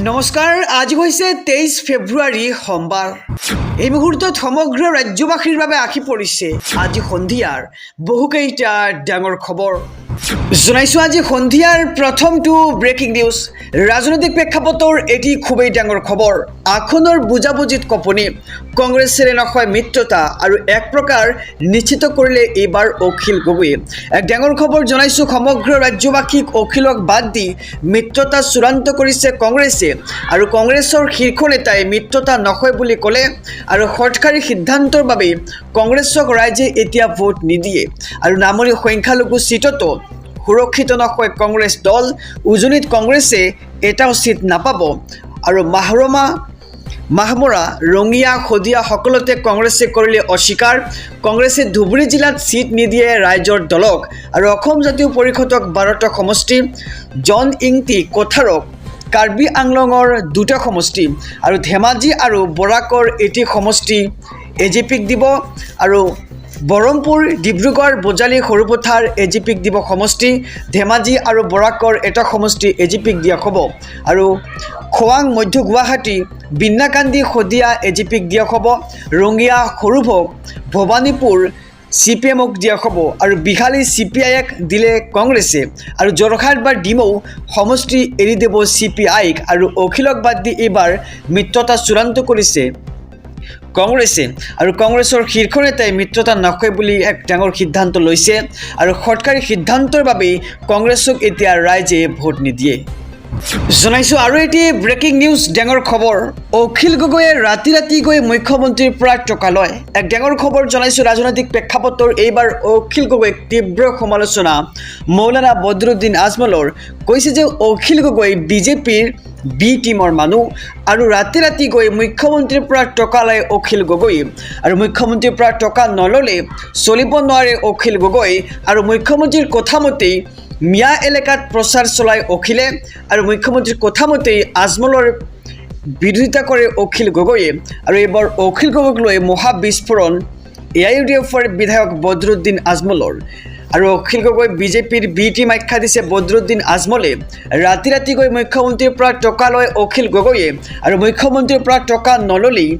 নমস্কাৰ আজি হৈছে 23 ফেব্ৰুৱাৰী সোমবাৰ এই মুহূৰ্তত সমগ্ৰ ৰাজ্যবাসীৰ বাবে আহি পৰিছে আজি সন্ধিয়াৰ বহুকেইটা ডাঙৰ খবৰ জনাইছো আজি সন্ধিয়াৰ প্ৰথমটো ব্ৰেকিং নিউজ ৰাজনৈতিক প্ৰেক্ষাপটৰ এটি খুবেই ডাঙৰ খবৰ আখনৰ বুজাবুজিত কপনি কংগ্ৰেছৰে নহয় মিত্ৰতা আৰু এক প্ৰকাৰ নিশ্চিত কৰিলে এইবাৰ অখিল গগৈ এক ডাঙৰ খবৰ জনাইছো সমগ্ৰ ৰাজ্যবাসীক অখিলক বাদ দি মিত্ৰতা চূড়ান্ত কৰিছে কংগ্ৰেছে আৰু কংগ্ৰেছৰ শীৰ্ষ নেতাই মিত্ৰতা নহয় বুলি ক'লে আৰু সৰকাৰী সিদ্ধান্তৰ বাবে কংগ্ৰেছক ৰাইজে এতিয়া ভোট নিদিয়ে আৰু নামনি সংখ্যালঘু সিটতো সুৰক্ষিত নহয় কংগ্ৰেছ দল উজনিত কংগ্ৰেছে এটাও সিট নাপাব আৰু মাহমৰা ৰঙিয়া খদিয়া সকলোতে কংগ্ৰেছে কৰিলে অস্বীকাৰ কংগ্ৰেছে ধুবুৰী জিলাত সিট নিদিয়ে ৰাইজৰ দলক আৰু অসম জাতীয় পৰিষদক 12টা সমষ্টি জন ইংতি কোঠাৰক কাৰ্বি আংলঙৰ 2টা সমষ্টি আৰু ধেমাজি আৰু বৰাকৰ এটি সমষ্টি এজিপিক দিব আৰু বৰমপুৰ ডিব্ৰুগড় বজালী সৰুপথাৰ এজিপিক দিব সমষ্টি ধেমাজি আৰু বৰাকৰ এটা সমষ্টি এজিপিক দিয়া হ'ব আৰু খোৱাং মধ্য গুৱাহাটী বিন্নাকান্দি খদিয়া এজিপিক দিয়া হ'ব ৰঙিয়া সৰুভোগ ভৱানীপুৰ CPMক দিয়া হ'ব আৰু বিহালী CPIক দিলে কংগ্ৰেছে আৰু জৰহাট বা ডিমৌ সমষ্টি এৰি দিব CPIক আৰু অখিলক বাদ দি এইবাৰ মিত্ৰতা চূড়ান্ত কৰিছে কংগ্ৰেছে আৰু কংগ্ৰেছৰ শীৰ্ষ নেতাই মিত্ৰতা নকৰে বুলি এক ডাঙৰ সিদ্ধান্ত লৈছে আৰু সৰকাৰী সিদ্ধান্তৰ বাবে কংগ্ৰেছক এতিয়া ৰাইজে ভোট নিদিয়ে জনাইছো আৰু এটি ব্ৰেকিং নিউজ ডাঙৰ খবৰ অখিল গগৈয়ে ৰাতি গৈ মুখ্যমন্ত্ৰীৰ পৰা টকা লয় এক ডাঙৰ খবৰ জনাইছো ৰাজনৈতিক প্ৰেক্ষাপটৰ এইবাৰ অখিল গগৈক তীব্ৰ সমালোচনা মৌলানা বদৰুদ্দিন আজমলৰ কৈছে যে অখিল গগৈ বিজেপিৰ বি টিমৰ মানুহ আৰু ৰাতি গৈ মুখ্যমন্ত্ৰীৰ পৰা টকা লয় অখিল গগৈ আৰু মুখ্যমন্ত্ৰীৰ পৰা টকা নললে চলিব নোৱাৰে অখিল গগৈ আৰু মুখ্যমন্ত্ৰীৰ কথামতেই মিয়া এলেকাত প্ৰচাৰ চলাই অখিলে আৰু মুখ্যমন্ত্ৰীৰ কথামতেই আজমলৰ বিৰোধিতা কৰে অখিল গগৈয়ে আৰু এইবাৰ অখিল গগৈক লৈ মহা বিস্ফোৰণ AIUDFৰ বিধায়ক বদৰুদ্দিন আজমলৰ আৰু অখিল গগৈ বিজেপিৰ বি টিম আখ্যা দিছে বদৰুদ্দিন আজমলে ৰাতি গৈ মুখ্যমন্ত্ৰীৰ পৰা টকা লয় অখিল গগৈয়ে আৰু মুখ্যমন্ত্ৰীৰ পৰা টকা নললেই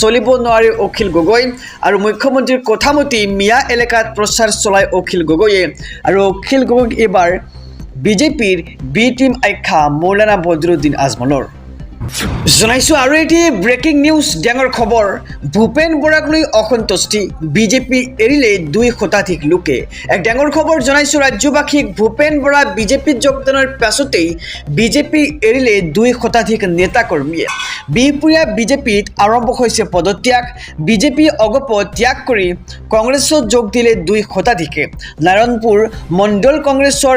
চলিব নোৱাৰে অখিল গগৈ আৰু মুখ্যমন্ত্ৰীৰ কথামতেই মিয়া এলেকাত প্ৰচাৰ চলায় অখিল গগৈয়ে আৰু অখিল গগৈক এইবাৰ বিজেপিৰ বি টিম আখ্যা মৌলানা বদৰুদ্দিন আজমলৰ জনাইছো আৰু এটি ব্ৰেকিং নিউজ ডাঙৰ খবৰ ভূপেন বৰাক লৈ অসন্তুষ্টি বিজেপি এৰিলে 2 শতাধিক লোকে এক ডাঙৰ খবৰ জনাইছো ৰাজ্যবাসীক ভূপেন বৰা বিজেপিত যোগদানৰ পাছতেই বিজেপি এৰিলে 2 শতাধিক নেতা কৰ্মীয়ে বিহপুৰীয়া বিজেপিত আৰম্ভ হৈছে পদত্যাগ বিজেপি অগপ ত্যাগ কৰি কংগ্ৰেছত যোগ দিলে 2 শতাধিকে নাৰায়ণপুৰ মণ্ডল কংগ্ৰেছৰ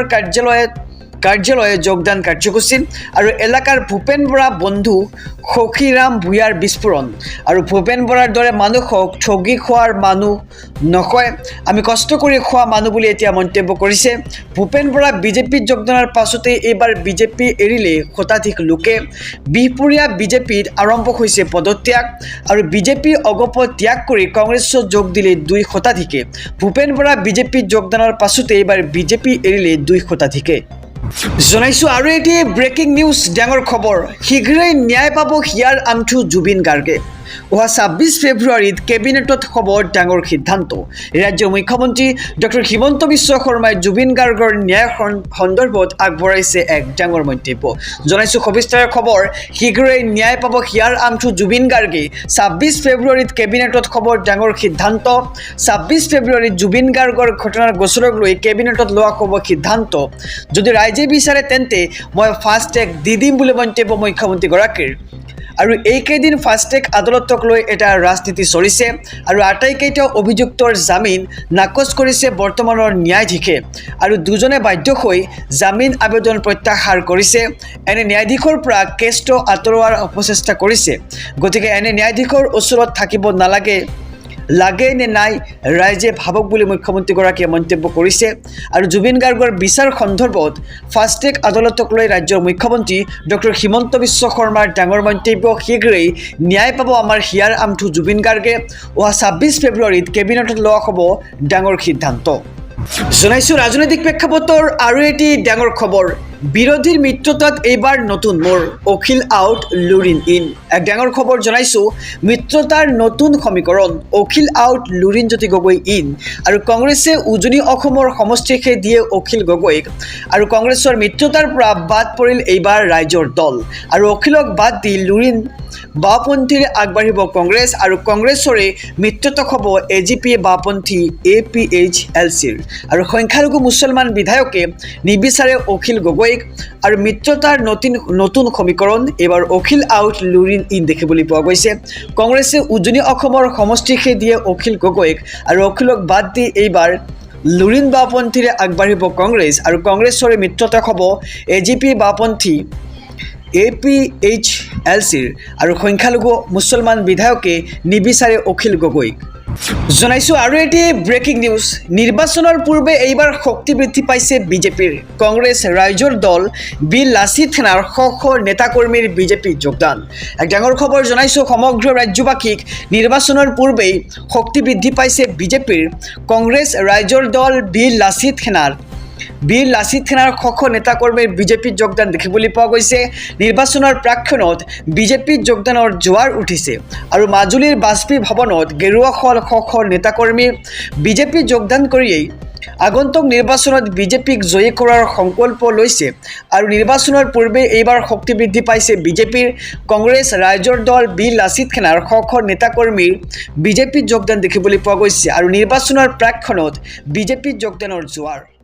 কাৰ্যালয়ে যোগদান কাৰ্যসূচী আৰু এলেকাৰ ভূপেন বৰা বন্ধু সখীৰাম ভূঞাৰ বিস্ফোৰণ আৰু ভূপেন বৰাৰ দৰে মানুহক ঠগি খোৱাৰ মানুহ নকয় আমি কষ্ট কৰি খোৱা মানুহ বুলি এতিয়া মন্তব্য কৰিছে ভূপেন বৰা বিজেপিত যোগদানৰ পাছতে এইবাৰ বিজেপি এৰিলে শতাধিক লোকে বিহপুৰীয়া বিজেপিত আৰম্ভ হৈছে পদত্যাগ আৰু বিজেপি অগপ ত্যাগ কৰি কংগ্ৰেছত যোগ দিলে 2 শতাধিকে ভূপেন বৰা বিজেপিত যোগদানৰ পাছতে এইবাৰ বিজেপি এৰিলে 2 শতাধিকে জনাইছো আৰু এটি ব্ৰেকিং নিউজ ডাঙৰ খবৰ শীঘ্ৰেই ন্যায় পাব হিয়াৰ আমঠু জুবিন গাৰ্গে 26 ফেব্ৰুৱাৰীত কেবিনেটত হ'ব ডাঙৰ সিদ্ধান্ত ৰাজ্যৰ মুখ্যমন্ত্ৰী ডক্টৰ হিমন্ত বিশ্ব শৰ্মাই জুবিন গাৰ্গৰ ন্যায় সন্দৰ্ভত আগবঢ়াইছে এক ডাঙৰ মন্তব্য জনাইছো সবিস্তাৰ খবৰ শীঘ্ৰেই ন্যায় পাব হিয়াৰ আমঠু জুবিন গাৰ্গে 26 ফেব্ৰুৱাৰীত কেবিনেটত হ'ব ডাঙৰ সিদ্ধান্ত 26 ফেব্ৰুৱাৰীত জুবিন গাৰ্গৰ ঘটনাৰ গোচৰক লৈ কেবিনেটত লোৱা হ'ব সিদ্ধান্ত যদি ৰাইজে বিচাৰে তেন্তে মই ফাষ্ট ট্ৰেক দি দিম বুলি মন্তব্য মুখ্যমন্ত্ৰীগৰাকীৰ আৰু এইকেইদিন ফাষ্টেগ আদালতক লৈ এটা ৰাজনীতি চলিছে আৰু আটাইকেইটা অভিযুক্তৰ জামিন নাকচ কৰিছে বৰ্তমানৰ ন্যায়াধীশে আৰু দুজনে বাধ্য হৈ জামিন আবেদন প্ৰত্যাহাৰ কৰিছে এনে ন্যায়াধীশৰ পৰা কেছটো আঁতৰোৱাৰ অপচেষ্টা কৰিছে গতিকে এনে ন্যায়াধীশৰ ওচৰত থাকিব নালাগে লাগে নে নাই ৰাইজে ভাবক বুলি মুখ্যমন্ত্ৰীগৰাকীয়ে মন্তব্য কৰিছে আৰু জুবিন গাৰ্গৰ বিচাৰ সন্দৰ্ভত ফাষ্টেগ আদালতক লৈ ৰাজ্যৰ মুখ্যমন্ত্ৰী ডক্টৰ হিমন্ত বিশ্ব শৰ্মাৰ ডাঙৰ মন্তব্য শীঘ্ৰেই ন্যায় পাব আমাৰ হিয়াৰ আমঠু জুবিন গাৰ্গে 26 ফেব্ৰুৱাৰীত কেবিনেটত লোৱা হ'ব ডাঙৰ সিদ্ধান্ত জনাইছো ৰাজনৈতিক প্ৰেক্ষাপটৰ আৰু এটি ডাঙৰ খবৰ বিৰোধীৰ মিত্ৰতাত এইবাৰ নতুন মোৰ অখিল আউট লুৰিন ইন এক ডাঙৰ খবৰ জনাইছোঁ মিত্ৰতাৰ নতুন সমীকৰণ অখিল আউট লুৰিন জ্যোতি গগৈ ইন আৰু কংগ্ৰেছে উজনি অসমৰ সমষ্টিকে দিয়ে অখিল গগৈক আৰু কংগ্ৰেছৰ মিত্ৰতাৰ পৰা বাদ পৰিল এইবাৰ ৰাইজৰ দল আৰু অখিলক বাদ দি লুৰিন বাওঁপন্থীৰে আগবাঢ়িব কংগ্ৰেছ আৰু কংগ্ৰেছৰে মিত্ৰতা হ'ব এজিপি বাওঁপন্থী APHLCৰ আৰু সংখ্যালঘু মুছলমান বিধায়কে নিবিচাৰে অখিল গগৈক আৰু মিত্ৰতাৰ নতুন সমীকৰণ এইবাৰ অখিল আউট লুৰিন ইন দেখিবলৈ পোৱা গৈছে কংগ্ৰেছে উজনি অসমৰ সমষ্টিকে দিয়ে অখিল গগৈক আৰু অখিলক বাদ দি এইবাৰ লুৰিন বাওঁপন্থীৰে আগবাঢ়িব কংগ্ৰেছ আৰু কংগ্ৰেছৰে মিত্ৰতা হ'ব এজিপি বাওঁপন্থী APHLCৰ আৰু সংখ্যালঘু মুছলমান বিধায়কে নিবিচাৰে অখিল গগৈক জনাইছোঁ আৰু এটি ব্ৰেকিং নিউজ নিৰ্বাচনৰ পূৰ্বে এইবাৰ শক্তি বৃদ্ধি পাইছে বিজেপিৰ কংগ্ৰেছ ৰাইজৰ দল বি লাচিত সেনাৰ শ নেতাকৰ্মীৰ বিজেপিত যোগদান এক ডাঙৰ খবৰ জনাইছোঁ সমগ্ৰ ৰাজ্যবাসীক নিৰ্বাচনৰ পূৰ্বেই শক্তি বৃদ্ধি পাইছে বিজেপিৰ কংগ্ৰেছ ৰাইজৰ দল বি লাচিত সেনাৰ শ নেতাকৰ্মীৰ বিজেপিত যোগদান দেখিবলৈ পোৱা গৈছে নিৰ্বাচনৰ প্ৰাক্ষণত বিজেপিত যোগদানৰ জোৱাৰ উঠিছে আৰু মাজুলীৰ বাজপেয়ী ভৱনত গেৰুৱা শ নেতাকৰ্মীৰ বিজেপিত যোগদান কৰিয়েই আগন্তুক নিৰ্বাচনত বিজেপিক জয়ী কৰাৰ সংকল্প লৈছে আৰু নিৰ্বাচনৰ পূৰ্বে এইবাৰ শক্তি বৃদ্ধি পাইছে বিজেপিৰ কংগ্ৰেছ ৰাইজৰ দল বি লাচিত সেনাৰ শ নেতাকৰ্মীৰ বিজেপিত যোগদান দেখিবলৈ পোৱা গৈছে আৰু নিৰ্বাচনৰ প্ৰাক্ষণত বিজেপিত যোগদানৰ জোৱাৰ